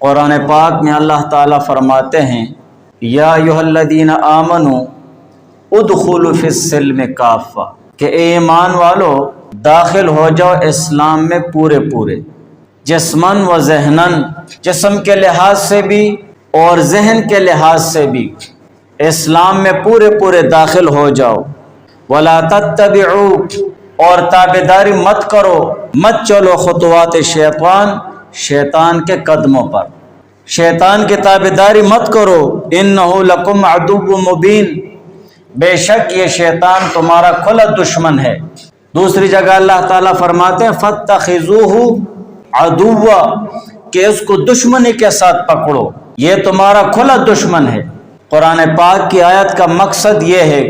قرآن پاک میں اللہ تعالیٰ فرماتے ہیں یا ایھا الذین آمنوا ادخلوا فی السلم کافہ، کہ اے ایمان والو داخل ہو جاؤ اسلام میں پورے پورے، جسماً و ذہناً، جسم کے لحاظ سے بھی اور ذہن کے لحاظ سے بھی اسلام میں پورے پورے داخل ہو جاؤ۔ ولا تتبعوا، اور تابعداری مت کرو، مت چلو خطوات شیطان، شیطان کے قدموں پر، شیطان کی تابعداری مت کرو۔ انہ لکم عدو مبین، بے شک یہ شیطان تمہارا کھلا دشمن ہے۔ دوسری جگہ اللہ تعالیٰ فرماتے ہیں فاتخذوہ عدوا، کہ اس کو دشمنی کے ساتھ پکڑو، یہ تمہارا کھلا دشمن ہے۔ قرآن پاک کی آیت کا مقصد یہ ہے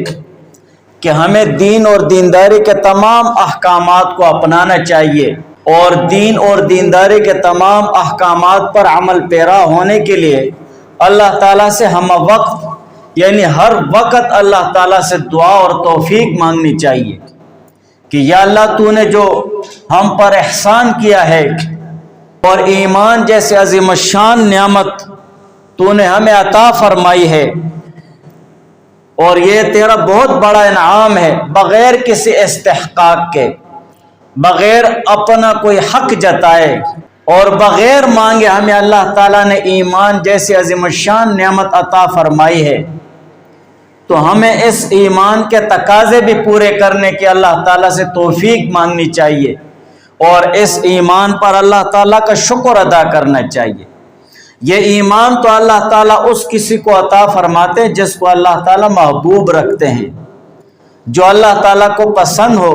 کہ ہمیں دین اور دینداری کے تمام احکامات کو اپنانا چاہیے، اور دین اور دینداری کے تمام احکامات پر عمل پیرا ہونے کے لیے اللہ تعالیٰ سے ہم وقت، یعنی ہر وقت اللہ تعالیٰ سے دعا اور توفیق مانگنی چاہیے کہ یا اللہ تو نے جو ہم پر احسان کیا ہے اور ایمان جیسے عظیم الشان نعمت تو نے ہمیں عطا فرمائی ہے، اور یہ تیرا بہت بڑا انعام ہے، بغیر کسی استحقاق کے، بغیر اپنا کوئی حق جتائے اور بغیر مانگے ہمیں اللہ تعالیٰ نے ایمان جیسی عظیم الشان نعمت عطا فرمائی ہے، تو ہمیں اس ایمان کے تقاضے بھی پورے کرنے کی اللہ تعالیٰ سے توفیق مانگنی چاہیے، اور اس ایمان پر اللہ تعالیٰ کا شکر ادا کرنا چاہیے۔ یہ ایمان تو اللہ تعالیٰ اس کسی کو عطا فرماتے ہیں جس کو اللہ تعالیٰ محبوب رکھتے ہیں، جو اللہ تعالیٰ کو پسند ہو